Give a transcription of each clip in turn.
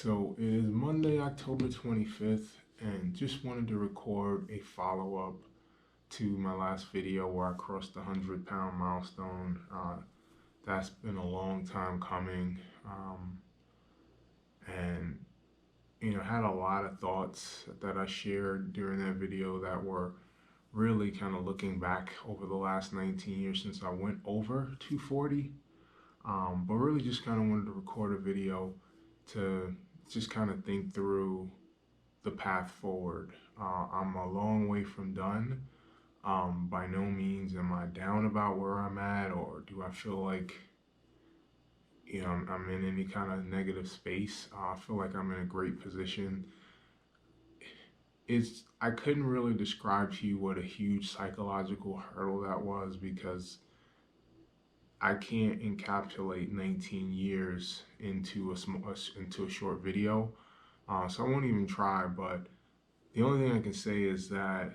So it is Monday, October 25th, and just wanted to record a follow up to my last video where I crossed the 100-pound milestone. That's been a long time coming, and had a lot of thoughts that I shared during that video that were really kind of looking back over the last 19 years since I went over 240. But really just kind of wanted to record a video to just kind of think through the path forward. I'm a long way from done. By no means am I down about where I'm at, or do I feel like I'm in any kind of negative space. I feel like I'm in a great position. I couldn't really describe to you what a huge psychological hurdle that was, because I can't encapsulate 19 years into a short video. So I won't even try. But the only thing I can say is that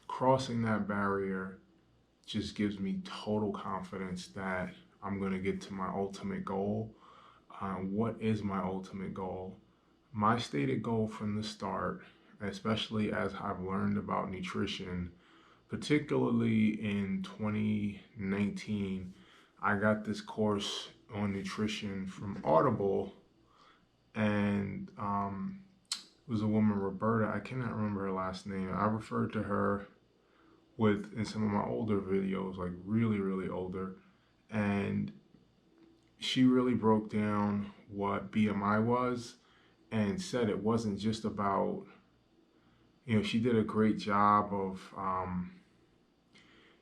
crossing that barrier just gives me total confidence that I'm going to get to my ultimate goal. What is my ultimate goal? My stated goal from the start, especially as I've learned about nutrition, particularly in 2019, I got this course on nutrition from Audible, and it was a woman, Roberta. I cannot remember her last name. I referred to her in some of my older videos, like really, really older, and she really broke down what BMI was and said it wasn't just about, she did a great job of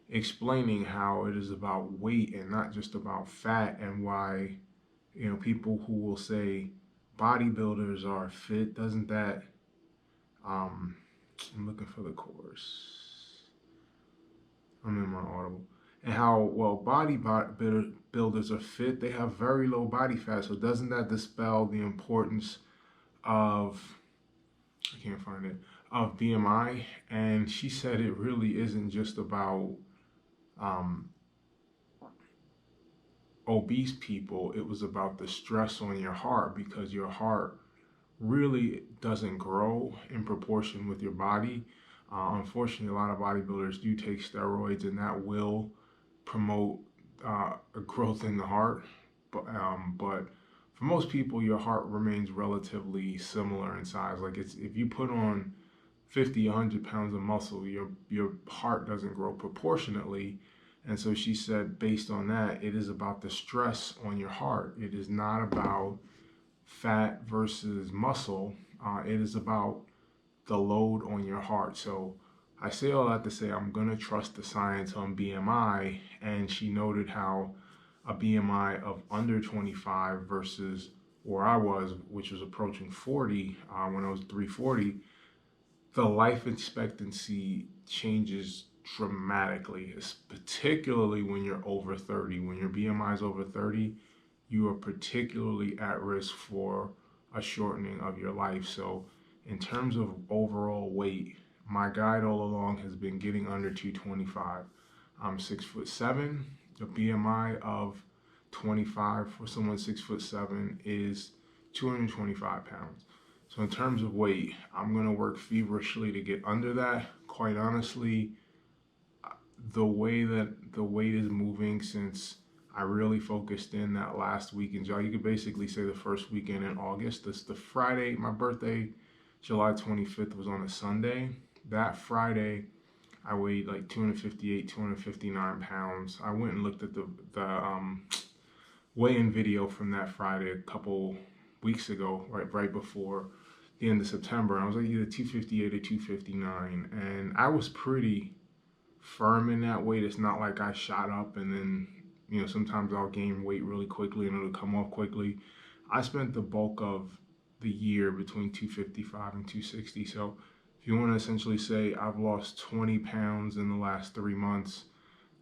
explaining how it is about weight and not just about fat, and why, people who will say bodybuilders are fit, doesn't that, I'm looking for the course. I'm in my Audible. And how, well, bodybuilders are fit, they have very low body fat. So doesn't that dispel the importance of, I can't find it, of BMI? And she said it really isn't just about um, obese people. It was about the stress on your heart, because your heart really doesn't grow in proportion with your body. Unfortunately, a lot of bodybuilders do take steroids, and that will promote a growth in the heart. But for most people, your heart remains relatively similar in size. Like, if you put on 50, 100 pounds of muscle, your heart doesn't grow proportionately. And so she said, based on that, it is about the stress on your heart. It is not about fat versus muscle. It is about the load on your heart. So I say all that to say I'm going to trust the science on BMI. And she noted how a BMI of under 25 versus where I was, which was approaching 40 when I was 340, the life expectancy changes dramatically, particularly when you're over 30. When your BMI is over 30, you are particularly at risk for a shortening of your life. So in terms of overall weight, my guide all along has been getting under 225. I'm 6'7". A BMI of 25 for someone 6'7" is 225 pounds. So in terms of weight, I'm going to work feverishly to get under that. Quite honestly, the way that the weight is moving since I really focused in that last week in July, you could basically say the first weekend in August. This the Friday, my birthday, July 25th, was on a Sunday. That Friday, I weighed like 258, 259 pounds. I went and looked at the weigh-in video from that Friday a couple weeks ago, right before the end of September. I was like either 258 or 259, and I was pretty firm in that weight. It's not like I shot up and then, sometimes I'll gain weight really quickly and it'll come off quickly. I spent the bulk of the year between 255 and 260. So if you want to essentially say I've lost 20 pounds in the last 3 months,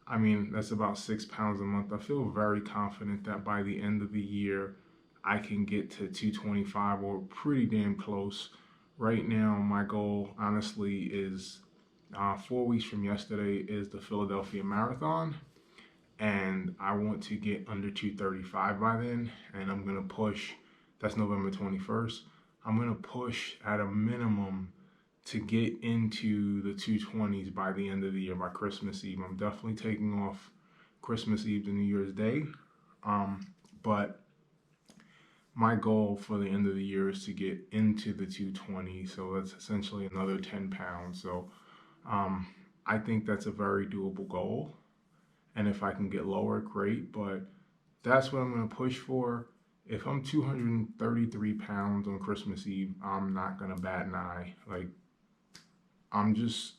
I mean, that's about 6 pounds a month. I feel very confident that by the end of the year, I can get to 225 or pretty damn close. Right now, my goal, honestly, is 4 weeks from yesterday is the Philadelphia Marathon, and I want to get under 235 by then, and I'm going to push That's November 21st. I'm going to push at a minimum to get into the 220s by the end of the year, by Christmas Eve. I'm definitely taking off Christmas Eve to New Year's Day. But my goal for the end of the year is to get into the 220. So that's essentially another 10 pounds. So um, I think that's a very doable goal. And if I can get lower, great. But that's what I'm going to push for. If I'm 233 pounds on Christmas Eve, I'm not going to bat an eye. Like, I'm just,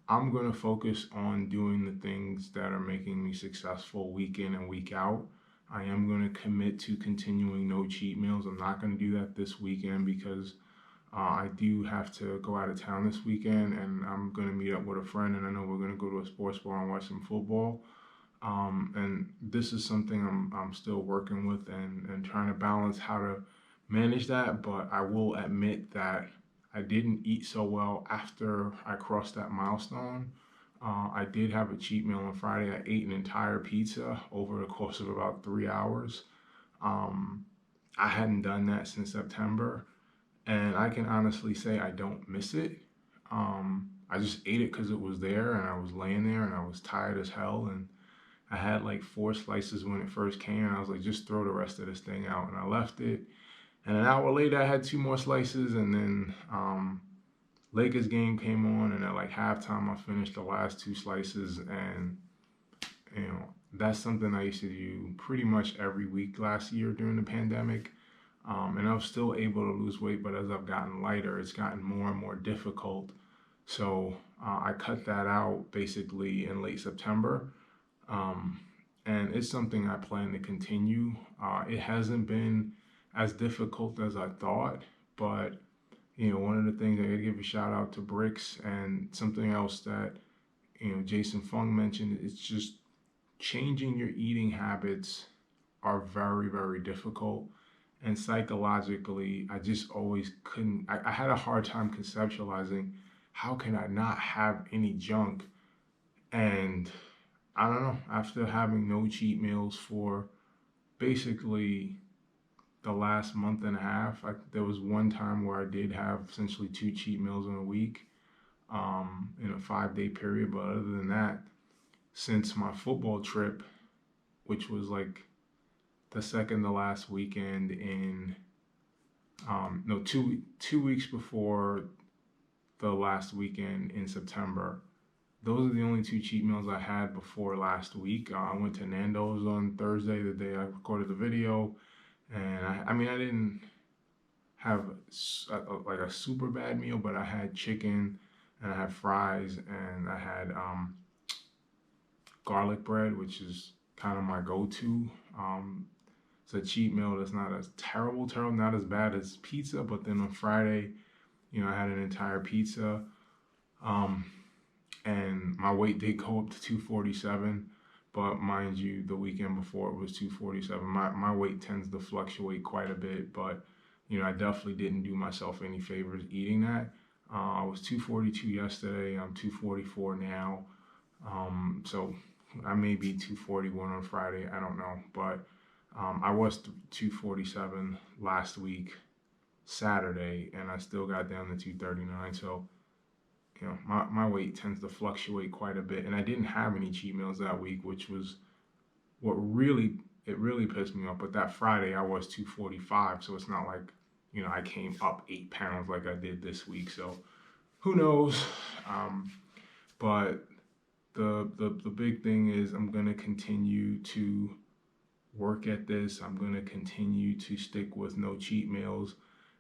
I'm going to focus on doing the things that are making me successful week in and week out. I am going to commit to continuing no cheat meals. I'm not going to do that this weekend because I do have to go out of town this weekend, and I'm going to meet up with a friend, and I know we're going to go to a sports bar and watch some football. And this is something I'm still working with and trying to balance how to manage that. But I will admit that I didn't eat so well after I crossed that milestone. I did have a cheat meal on Friday. I ate an entire pizza over the course of about 3 hours. Um, I hadn't done that since September, and I can honestly say I don't miss it. I just ate it because it was there, and I was laying there, and I was tired as hell, and I had like 4 slices when it first came, and I was like, just throw the rest of this thing out, and I left it. And an hour later, I had 2 more slices, and then Lakers game came on, and at like halftime, I finished the last 2 slices, and that's something I used to do pretty much every week last year during the pandemic. And I was still able to lose weight, but as I've gotten lighter, it's gotten more and more difficult. So I cut that out basically in late September. Um, and it's something I plan to continue. It hasn't been as difficult as I thought, but one of the things I gotta give a shout out to Bricks, and something else that Jason Fung mentioned, it's just changing your eating habits are very, very difficult. And psychologically, I just always couldn't, I had a hard time conceptualizing how can I not have any junk. And I don't know, after having no cheat meals for basically the last month and a half, there was one time where I did have essentially 2 cheat meals in a week in a 5 day period. But other than that, since my football trip, which was like the second to last weekend in no, 2 weeks before the last weekend in September. Those are the only 2 cheat meals I had before last week. I went to Nando's on Thursday, the day I recorded the video, and I mean, I didn't have like a super bad meal, but I had chicken and I had fries and I had garlic bread, which is kind of my go-to. It's a cheat meal that's not as terrible, not as bad as pizza. But then on Friday, I had an entire pizza, and my weight did go up to 247. But mind you, the weekend before it was 247. My weight tends to fluctuate quite a bit, but I definitely didn't do myself any favors eating that. I was 242 yesterday. I'm 244 now. So I may be 241 on Friday. I don't know, but I was 247 last week, Saturday, and I still got down to 239. So, my weight tends to fluctuate quite a bit. And I didn't have any cheat meals that week, which was what really pissed me off. But that Friday, I was 245. So it's not like, I came up 8 pounds like I did this week. So who knows? But the big thing is I'm going to continue to work at this. I'm going to continue to stick with no cheat meals.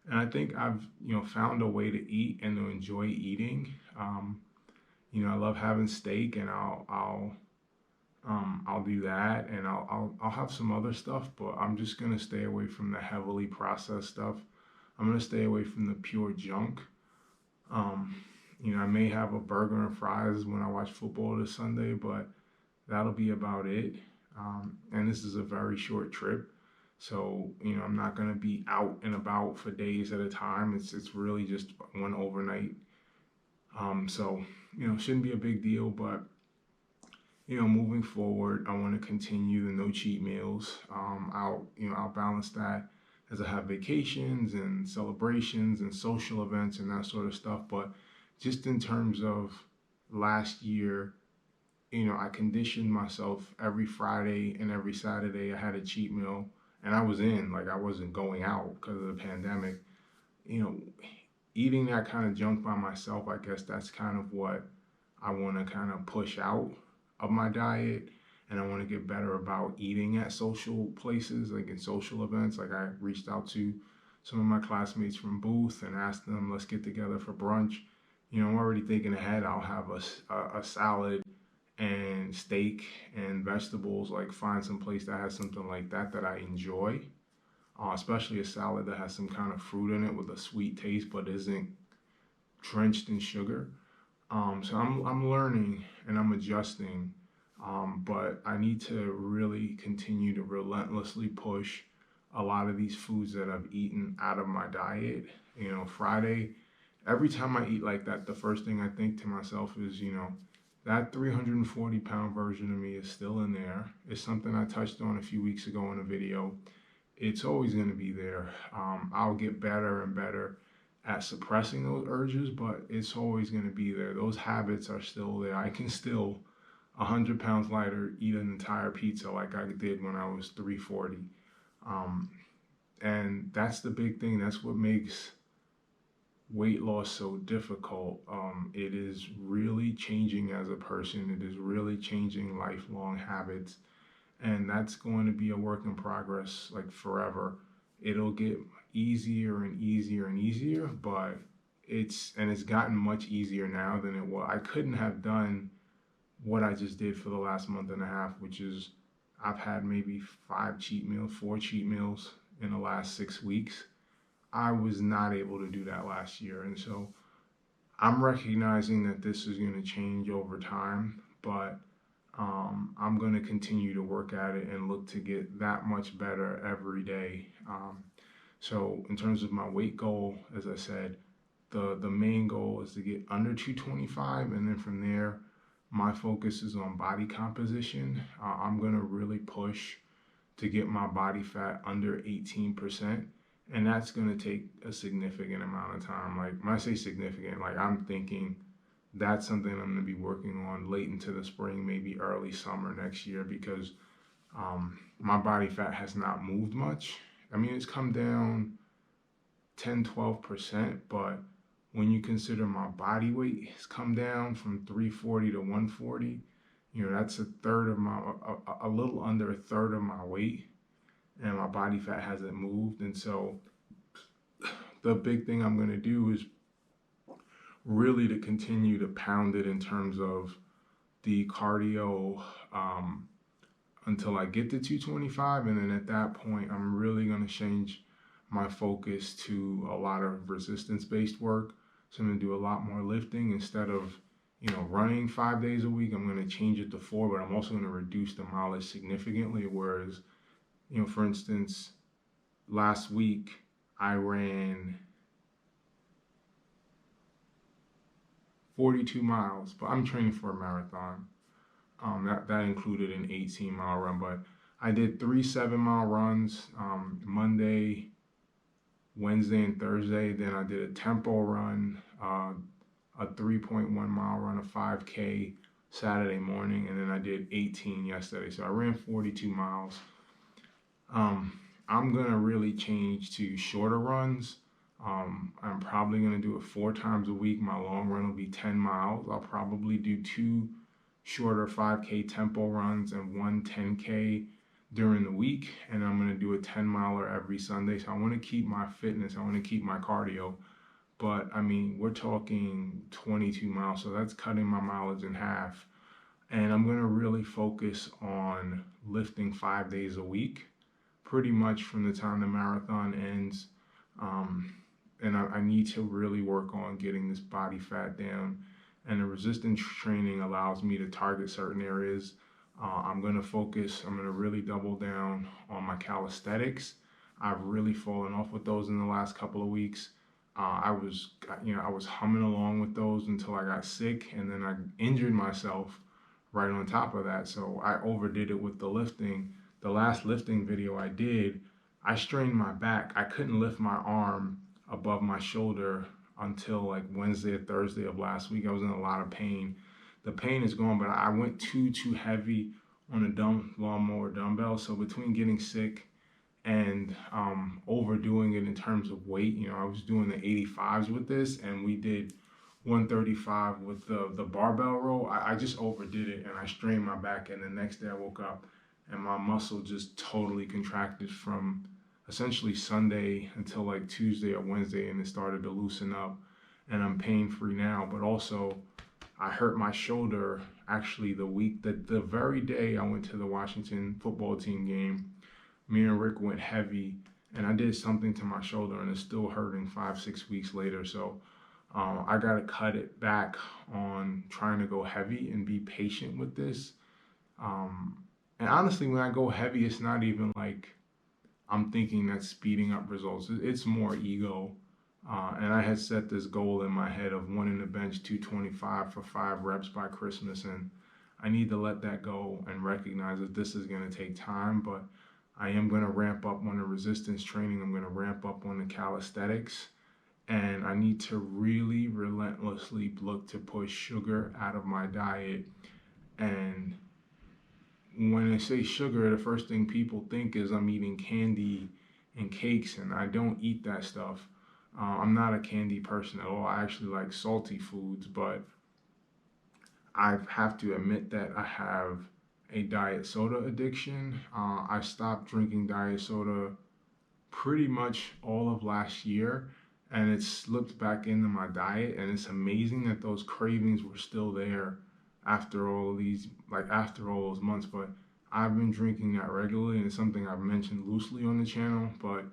And I think I've, found a way to eat and to enjoy eating. I love having steak, and I'll do that, and I'll have some other stuff, but I'm just gonna stay away from the heavily processed stuff. I'm gonna stay away from the pure junk. Um, I may have a burger and fries when I watch football this Sunday, but that'll be about it. And this is a very short trip. So, I'm not going to be out and about for days at a time. It's really just one overnight. So, shouldn't be a big deal, but moving forward, I want to continue the no cheat meals. I'll balance that as I have vacations and celebrations and social events and that sort of stuff. But just in terms of last year, I conditioned myself every Friday and every Saturday. I had a cheat meal, and I was in, like, I wasn't going out because of the pandemic. You know, eating that kind of junk by myself, I guess that's kind of what I want to kind of push out of my diet. And I want to get better about eating at social places, like in social events. Like, I reached out to some of my classmates from Booth and asked them, let's get together for brunch. I'm already thinking ahead. I'll have a salad and steak and vegetables. Like, find some place that has something like that that I enjoy, especially a salad that has some kind of fruit in it with a sweet taste but isn't drenched in sugar. So I'm learning and I'm adjusting, but I need to really continue to relentlessly push a lot of these foods that I've eaten out of my diet. Friday, every time I eat like that, the first thing I think to myself is, that 340-pound version of me is still in there. It's something I touched on a few weeks ago in a video. It's always going to be there. I'll get better and better at suppressing those urges, but it's always going to be there. Those habits are still there. I can still, 100 pounds lighter, eat an entire pizza like I did when I was 340. Um, and that's the big thing. That's what makes weight loss so difficult. It is really changing as a person. It is really changing lifelong habits. And that's going to be a work in progress, like, forever. It'll get easier and easier and easier, but it's gotten much easier now than it was. I couldn't have done what I just did for the last month and a half, which is I've had maybe 5 cheat meals, 4 cheat meals in the last 6 weeks. I was not able to do that last year. And so I'm recognizing that this is going to change over time, but I'm going to continue to work at it and look to get that much better every day. So in terms of my weight goal, as I said, the main goal is to get under 225, and then from there, my focus is on body composition. I'm going to really push to get my body fat under 18%. And that's going to take a significant amount of time. Like, when I say significant, like, I'm thinking that's something I'm going to be working on late into the spring, maybe early summer next year, because my body fat has not moved much. I mean, it's come down 10, 12%, but when you consider my body weight has come down from 340 to 140, that's a little under a third of my weight, and my body fat hasn't moved. And so the big thing I'm going to do is really to continue to pound it in terms of the cardio, until I get to 225. And then at that point, I'm really going to change my focus to a lot of resistance-based work. So I'm going to do a lot more lifting instead of, running 5 days a week. I'm going to change it to 4, but I'm also going to reduce the mileage significantly. Whereas, for instance, last week I ran 42 miles, but I'm training for a marathon. That included an 18-mile run, but I did 3 7-mile runs, Monday, Wednesday, and Thursday. Then I did a tempo run, a 3.1-mile run, a 5K Saturday morning, and then I did 18 yesterday. So I ran 42 miles. I'm gonna really change to shorter runs. I'm probably gonna do it 4 times a week. My long run will be 10 miles. I'll probably do 2 shorter 5K tempo runs and 1 10K during the week, and I'm going to do a 10-miler every Sunday. So I want to keep my fitness, I want to keep my cardio, but I mean, we're talking 22 miles, so that's cutting my mileage in half. And I'm going to really focus on lifting 5 days a week, pretty much from the time the marathon ends. And I need to really work on getting this body fat down. And the resistance training allows me to target certain areas. I'm going to really double down on my calisthenics. I've really fallen off with those in the last couple of weeks. I was humming along with those until I got sick, and then I injured myself right on top of that. So I overdid it with the lifting. The last lifting video I did, I strained my back. I couldn't lift my arm above my shoulder until like Wednesday or Thursday of last week. I was in a lot of pain. The pain is gone, but I went too heavy on a lawnmower dumbbell. So between getting sick and overdoing it in terms of weight, I was doing the 85s with this, and we did 135 with the barbell row. I just overdid it, and I strained my back. And the next day I woke up and my muscle just totally contracted from essentially Sunday until like Tuesday or Wednesday, and it started to loosen up. And I'm pain free now, but also I hurt my shoulder actually the very day I went to the Washington football team game. Me and Rick went heavy, and I did something to my shoulder, and it's still hurting 5-6 weeks later. So I got to cut it back on trying to go heavy and be patient with this. And honestly, when I go heavy, it's not even like I'm thinking that's speeding up results. It's more ego. And I had set this goal in my head of wanting to bench 225 for 5 reps by Christmas. And I need to let that go and recognize that this is going to take time. But I am going to ramp up on the resistance training. I'm going to ramp up on the calisthenics. And I need to really relentlessly look to push sugar out of my diet. And when I say sugar, the first thing people think is I'm eating candy and cakes, and I don't eat that stuff. I'm not a candy person at all. I actually like salty foods, but I have to admit that I have a diet soda addiction. I stopped drinking diet soda pretty much all of last year, and it slipped back into my diet. And it's amazing that those cravings were still there after all of after all those months. But I've been drinking that regularly, and it's something I've mentioned loosely on the channel, but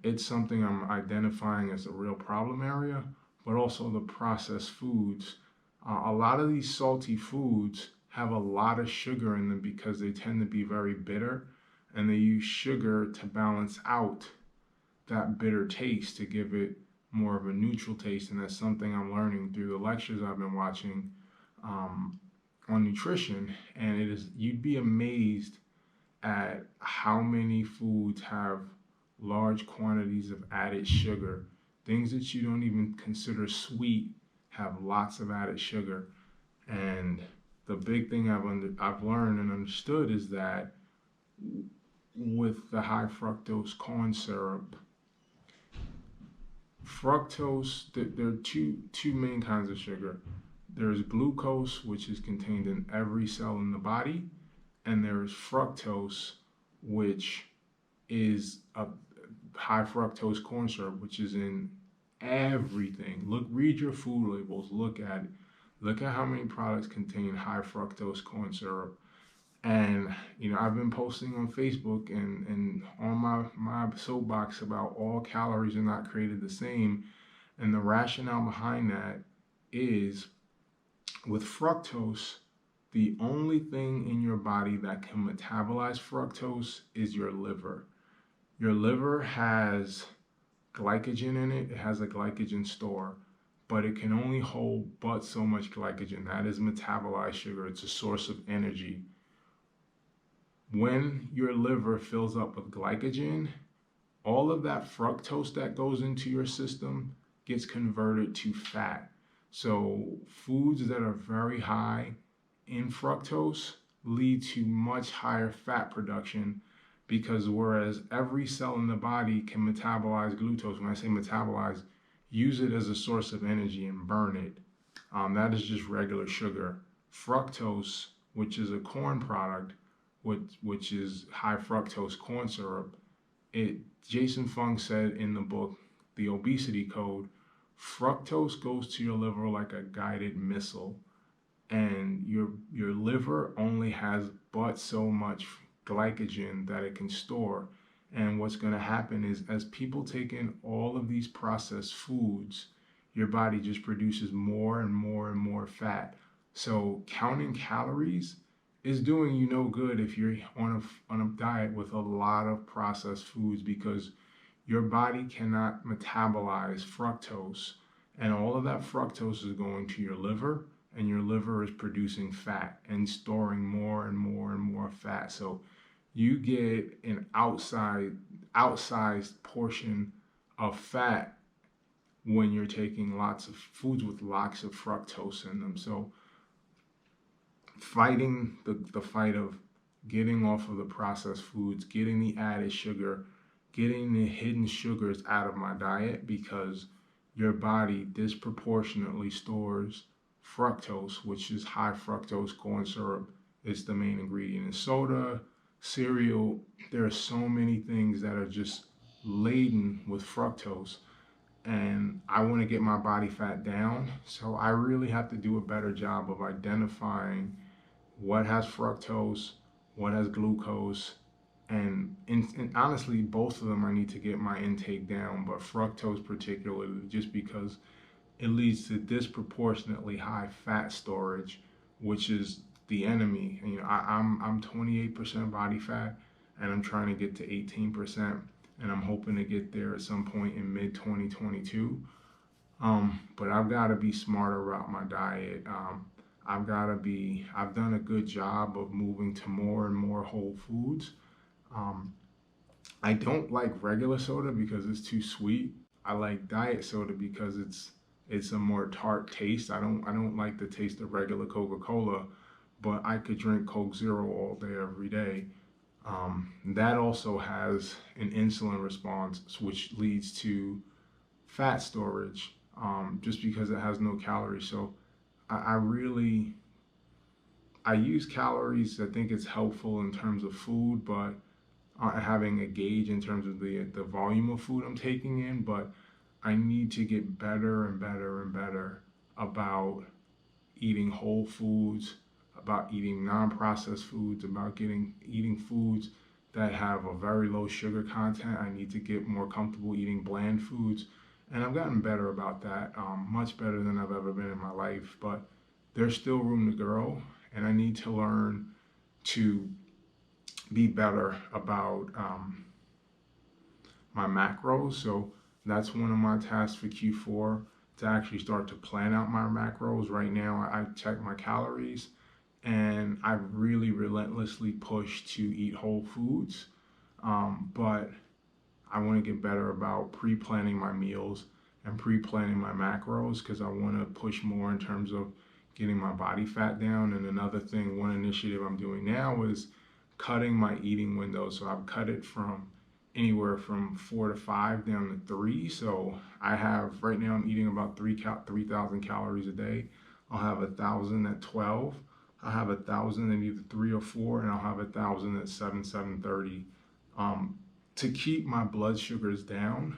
it's something I'm identifying as a real problem area. But also the processed foods. A lot of these salty foods have a lot of sugar in them because they tend to be very bitter, and they use sugar to balance out that bitter taste to give it more of a neutral taste. And that's something I'm learning through the lectures I've been watching on nutrition. And you'd be amazed at how many foods have large quantities of added sugar. Things that you don't even consider sweet have lots of added sugar. And the big thing I've learned and understood is that with the high fructose corn syrup, there are two main kinds of sugar. There's glucose, which is contained in every cell in the body, and there's fructose, which is a high fructose corn syrup, which is in everything. Read your food labels, look at it. Look at how many products contain high fructose corn syrup. And I've been posting on Facebook and on my soapbox about all calories are not created the same. And the rationale behind that is, with fructose, the only thing in your body that can metabolize fructose is your liver. Your liver has glycogen in it. It has a glycogen store, but it can only hold but so much glycogen. That is metabolized sugar. It's a source of energy. When your liver fills up with glycogen, all of that fructose that goes into your system gets converted to fat. So foods that are very high in fructose lead to much higher fat production, because whereas every cell in the body can metabolize glucose, when I say metabolize, use it as a source of energy and burn it. That is just regular sugar. Fructose, which is a corn product, which is high fructose corn syrup, Jason Fung said in the book, The Obesity Code, fructose goes to your liver like a guided missile, and your liver only has but so much glycogen that it can store. And what's going to happen is, as people take in all of these processed foods, your body just produces more and more and more fat. So counting calories is doing you no good if you're on a diet with a lot of processed foods, because your body cannot metabolize fructose, and all of that fructose is going to your liver, and your liver is producing fat and storing more and more and more fat. So you get an outsized portion of fat when you're taking lots of foods with lots of fructose in them. So fighting the fight of getting off of the processed foods, getting the added sugar, getting the hidden sugars out of my diet, because your body disproportionately stores fructose, which is high fructose corn syrup. It's the main ingredient in soda, cereal. There are so many things that are just laden with fructose, and I want to get my body fat down. So I really have to do a better job of identifying what has fructose, what has glucose, and honestly, both of them I need to get my intake down, but fructose particularly, just because it leads to disproportionately high fat storage, which is the enemy. And, I'm 28% body fat, and I'm trying to get to 18%, and I'm hoping to get there at some point in mid 2022. But I've got to be smarter about my diet. I've done a good job of moving to more and more whole foods. Um, I don't like regular soda because it's too sweet. I like diet soda because it's a more tart taste. I don't like the taste of regular Coca-Cola, but I could drink Coke Zero all day every day. That also has an insulin response, which leads to fat storage, just because it has no calories. So I really I use calories. I think it's helpful in terms of food, but having a gauge in terms of the volume of food I'm taking in. But I need to get better and better and better about eating whole foods, about eating non-processed foods, about getting eating foods that have a very low sugar content. I need to get more comfortable eating bland foods, and I've gotten better about that, much better than I've ever been in my life. But there's still room to grow, and I need to learn to be better about my macros. So that's one of my tasks for Q4, to actually start to plan out my macros. Right now, I check my calories, and I really relentlessly push to eat whole foods. But I want to get better about pre-planning my meals and pre-planning my macros, because I want to push more in terms of getting my body fat down. And another thing, one initiative I'm doing now is cutting my eating window. So I've cut it from anywhere from 4 to 5 down to 3. So I have right now I'm eating about 3,000 calories a day. I'll have 1,000 at 12. I'll have 1,000 at either 3 or 4, and I'll have 1,000 at 7:30. To keep my blood sugars down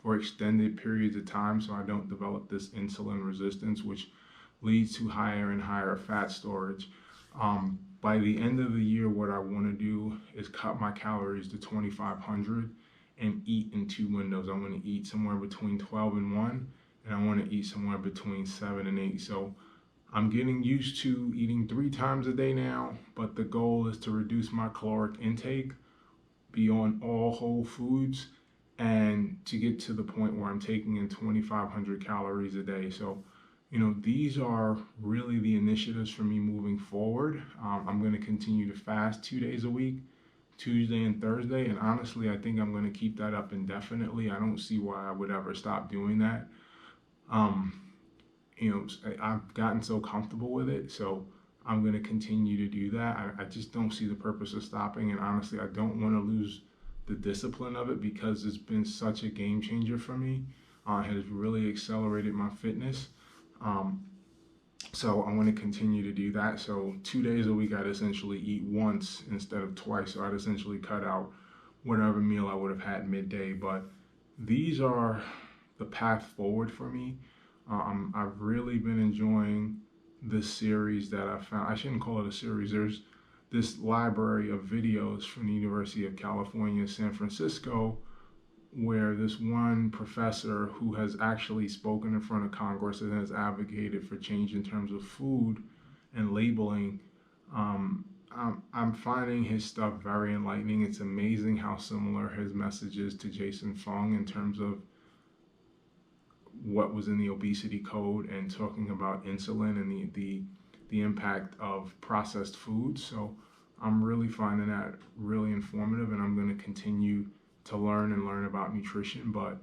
for extended periods of time, so I don't develop this insulin resistance, which leads to higher and higher fat storage. By the end of the year, what I want to do is cut my calories to 2,500 and eat in 2 windows. I want to eat somewhere between 12 and 1, and I want to eat somewhere between 7 and 8. So I'm getting used to eating 3 times a day now, but the goal is to reduce my caloric intake, be on all whole foods, and to get to the point where I'm taking in 2,500 calories a day. So, these are really the initiatives for me moving forward. I'm going to continue to fast 2 days a week, Tuesday and Thursday. And honestly, I think I'm going to keep that up indefinitely. I don't see why I would ever stop doing that. Um, I've gotten so comfortable with it. So I'm going to continue to do that. I just don't see the purpose of stopping. And honestly, I don't want to lose the discipline of it, because it's been such a game changer for me. It has really accelerated my fitness. Um, so I want to continue to do that. So 2 days a week, I'd essentially eat once instead of twice. So I'd essentially cut out whatever meal I would have had midday. But these are the path forward for me. I've really been enjoying this series that I found. I shouldn't call it a series. There's this library of videos from the University of California, San Francisco, where this one professor who has actually spoken in front of Congress and has advocated for change in terms of food and labeling. I'm finding his stuff very enlightening. It's amazing how similar his message is to Jason Fung in terms of what was in the obesity code and talking about insulin and the impact of processed foods. So I'm really finding that really informative, and I'm going to continue to learn about nutrition. But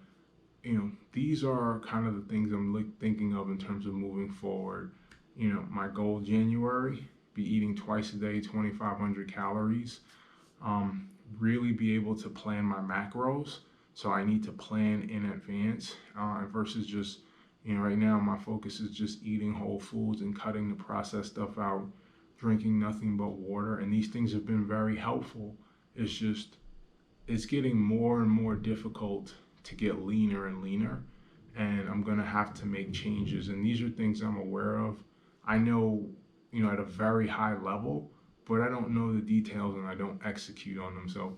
these are kind of the things I'm thinking of in terms of moving forward. My goal January, be eating twice a day, 2,500 calories. Really be able to plan my macros. So I need to plan in advance versus just, right now my focus is just eating whole foods and cutting the processed stuff out, drinking nothing but water. And these things have been very helpful. It's just, it's getting more and more difficult to get leaner and leaner. And I'm going to have to make changes. And these are things I'm aware of. I know, at a very high level, but I don't know the details and I don't execute on them. So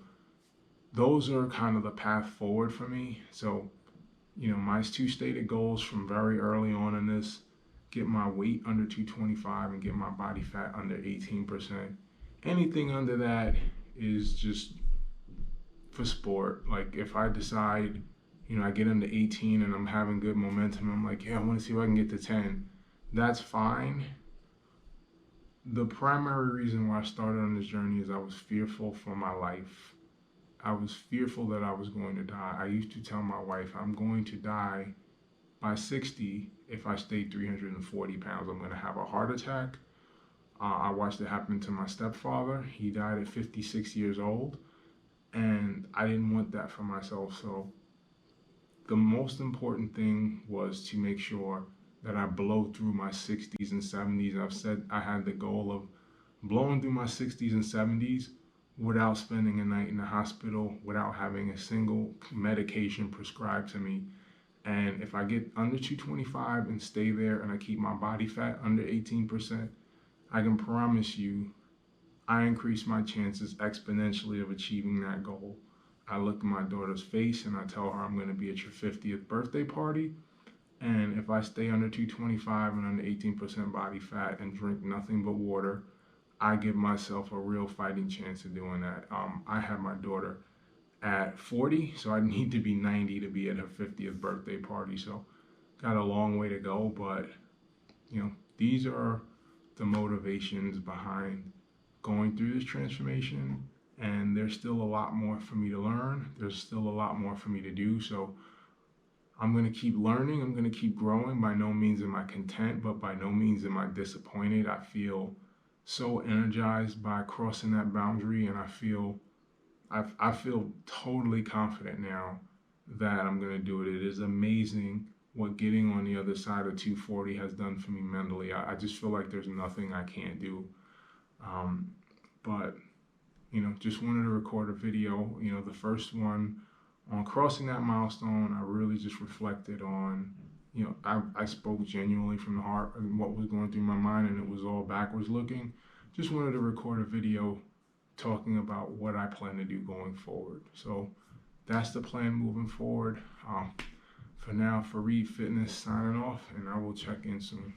those are kind of the path forward for me. So, my two stated goals from very early on in this: get my weight under 225 and get my body fat under 18%. Anything under that is just for sport. Like if I decide, I get into 18 and I'm having good momentum, I'm like, yeah, I want to see if I can get to 10. That's fine. The primary reason why I started on this journey is I was fearful for my life. I was fearful that I was going to die. I used to tell my wife, I'm going to die by 60 if I stay 340 pounds. I'm going to have a heart attack. I watched it happen to my stepfather. He died at 56 years old, and I didn't want that for myself. So the most important thing was to make sure that I blow through my 60s and 70s. I've said I had the goal of blowing through my 60s and 70s without spending a night in the hospital, without having a single medication prescribed to me. And if I get under 225 and stay there and I keep my body fat under 18%, I can promise you I increase my chances exponentially of achieving that goal. I look at my daughter's face and I tell her I'm going to be at your 50th birthday party. And if I stay under 225 and under 18% body fat and drink nothing but water, I give myself a real fighting chance of doing that. I had my daughter at 40, so I need to be 90 to be at her 50th birthday party. So got a long way to go, but these are the motivations behind going through this transformation. And there's still a lot more for me to learn. There's still a lot more for me to do. So I'm going to keep learning. I'm going to keep growing. By no means am I content, but by no means am I disappointed. I feel so energized by crossing that boundary, and I feel totally confident now that I'm going to do it. It is amazing what getting on the other side of 240 has done for me mentally. I just feel like there's nothing I can't do. But just wanted to record a video. The first one on crossing that milestone, I really just reflected on, I spoke genuinely from the heart and what was going through my mind, and it was all backwards looking. Just wanted to record a video talking about what I plan to do going forward. So that's the plan moving forward. For now, Fareed Fitness signing off, and I will check in soon.